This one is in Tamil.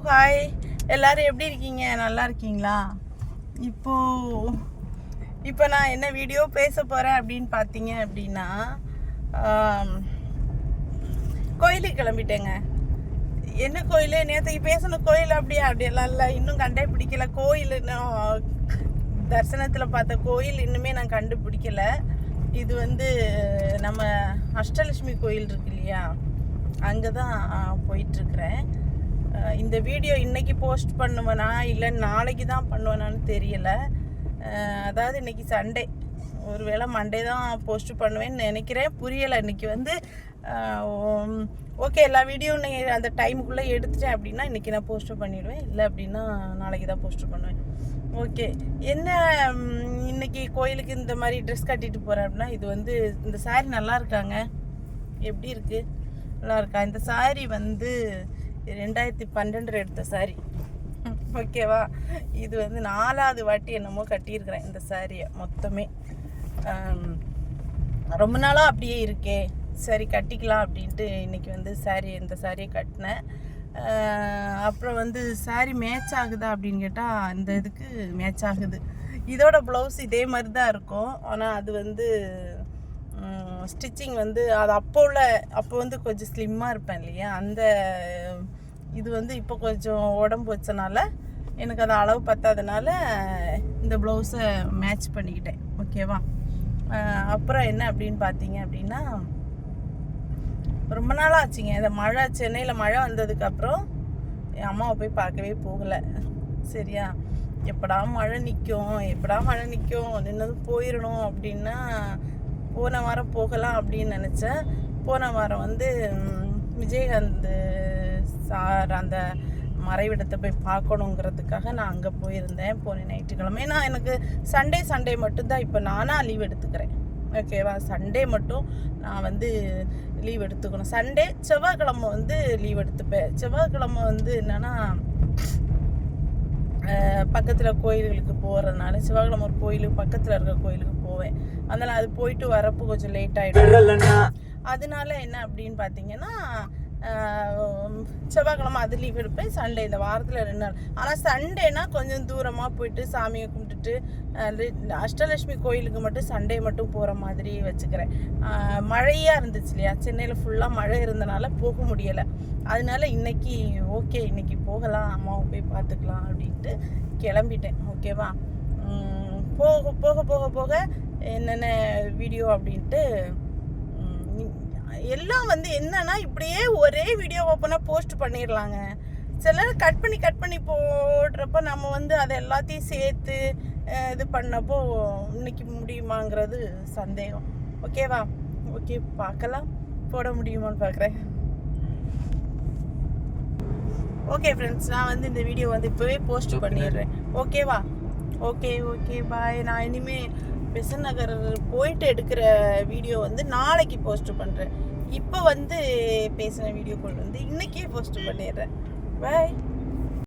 ஹாய், எல்லாரும் எப்படி இருக்கீங்க? நல்லா இருக்கீங்களா? இப்போ நான் என்ன வீடியோ பேச போகிறேன் அப்படின்னு பார்த்தீங்க அப்படின்னா, கோயிலுக்கு கிளம்பிட்டேங்க. என்ன கோயில்? நேற்றுக்கு பேசின கோயில் அப்படியெல்லாம் இல்லை, இன்னும் கண்டே பிடிக்கல. கோயில் இன்னும் தரிசனத்தில் பார்த்த கோயில் இன்னுமே நான் கண்டுபிடிக்கல. இது வந்து நம்ம அஷ்டலட்சுமி கோயில் இருக்கு இல்லையா, அங்கே தான் போயிட்டுருக்குறேன். இந்த வீடியோ இன்றைக்கி போஸ்ட் பண்ணுவேனா இல்லை நாளைக்கு தான் பண்ணுவேனான்னு தெரியலை. அதாவது இன்றைக்கி சண்டே, ஒருவேளை மண்டே தான் போஸ்ட் பண்ணுவேன்னு நினைக்கிறேன். புரியலை. இன்றைக்கி வந்து ஓகே, எல்லா வீடியோ நீங்கள் அந்த டைமுக்குள்ளே எடுத்துட்டேன் அப்படின்னா இன்றைக்கி நான் போஸ்ட்டு பண்ணிவிடுவேன். இல்லை அப்படின்னா நாளைக்கு தான் போஸ்ட்டு பண்ணுவேன். ஓகே, என்ன இன்னைக்கு கோயிலுக்கு இந்த மாதிரி ட்ரெஸ் கட்டிட்டு போகிறேன் அப்படின்னா, இது வந்து இந்த சாரீ நல்லா இருக்காங்க. எப்படி இருக்குது? நல்லா இருக்கா? இந்த சாரீ வந்து 2012 எடுத்த சாரீ. ஓகேவா? இது வந்து 4வது வாட்டி என்னமோ கட்டியிருக்கிறேன் இந்த சாரியை மொத்தமே. ரொம்ப நாளாக அப்படியே இருக்கே, சரி கட்டிக்கலாம் அப்படின்ட்டு இன்றைக்கி வந்து இந்த சாரியை கட்டினேன். அப்புறம் வந்து சாரீ மேட்ச் ஆகுதா அப்படின்னு கேட்டால் இந்த இதுக்கு மேட்ச் ஆகுது. இதோட ப்ளவுஸ் இதே மாதிரி தான் இருக்கும். ஆனால் அது வந்து ஸ்டிச்சிங் வந்து அது அப்போ வந்து கொஞ்சம் ஸ்லிம்மாக இருப்பேன் இல்லையா, அந்த இது வந்து இப்போ கொஞ்சம் உடம்பு வச்சனால எனக்கு அது அளவு பத்தாதனால இந்த ப்ளவுஸை மேட்ச் பண்ணிக்கிட்டேன். ஓகேவா? அப்புறம் என்ன அப்படின்னு பார்த்தீங்க அப்படின்னா, ரொம்ப நாளாக ஆச்சுங்க இந்த மழை. சென்னையில் மழை வந்ததுக்கப்புறம் என் அம்மாவை போய் பார்க்கவே போகலை. சரியா? எப்படா மழை நிற்கும் நின்னது போயிடணும் அப்படின்னா போன வாரம் போகலாம் அப்படின்னு நினச்சேன். போன வாரம் வந்து விஜயகாந்த் சார் அந்த மறைவிடத்தை போய் பார்க்கணுங்கிறதுக்காக நான் அங்கே போயிருந்தேன். போன ஞாயிற்றுக்கிழமை. நான் எனக்கு சண்டே மட்டும்தான் இப்போ நானாக லீவ் எடுத்துக்கிறேன். ஓகேவா? சண்டே மட்டும் நான் வந்து லீவ் எடுத்துக்கணும். செவ்வாய்க்கிழமை வந்து லீவ் எடுத்துப்பேன். செவ்வாய்க்கிழமை வந்து என்னென்னா பக்கத்தில் கோயில்களுக்கு போகிறதுனால செவ்வாய்க்கிழமை ஒரு கோயிலுக்கு பக்கத்தில் இருக்கிற கோயிலுக்கு போவேன். அதனால் அது போயிட்டு வரப்போ கொஞ்சம் லேட் ஆகிடும். அதனால என்ன அப்படின்னு பார்த்தீங்கன்னா, செவ்வாய்க்கிழமை அது லீவ் எடுப்பேன். சண்டே இந்த வாரத்தில் 2 நாள். ஆனால் சண்டேனா கொஞ்சம் தூரமாக போயிட்டு சாமியை கும்பிட்டுட்டு அஷ்டலட்சுமி கோயிலுக்கு மட்டும் சண்டே மட்டும் போகிற மாதிரி வச்சுக்கிறேன். மழையாக இருந்துச்சு இல்லையா, சென்னையில் ஃபுல்லாக மழை இருந்தனால போக முடியலை. அதனால இன்னைக்கு போகலாம், அம்மாவை போய் பார்த்துக்கலாம் அப்படின்ட்டு கிளம்பிட்டேன். ஓகேவா? போக என்னென்ன வீடியோ அப்படின்ட்டு எல்லாம் வந்து என்னன்னா, இப்படியே ஒரே வீடியோ ஓப்பனாக போஸ்ட் பண்ணிடலாங்க. சிலர் கட் பண்ணி போடுறப்ப நம்ம வந்து அதை எல்லாத்தையும் சேர்த்து இது பண்ணப்போ இன்னைக்கு முடியுமாங்கிறது சந்தேகம். ஓகேவா? ஓகே, பார்க்கலாம், போட முடியுமான்னு பார்க்குறேன். ஓகே ஃப்ரெண்ட்ஸ், நான் வந்து இந்த வீடியோ வந்து இப்போவே போஸ்ட் பண்ணிடுறேன். ஓகேவா? Okay bye. நான் இனிமேல் பெசன்ட் நகர் போயிட்டு எடுக்கிற வீடியோ வந்து நாளைக்கு போஸ்ட் பண்ணுறேன். இப்போ வந்து பேசின வீடியோ வந்து இன்றைக்கே போஸ்ட் பண்ணிடுறேன். பாய்.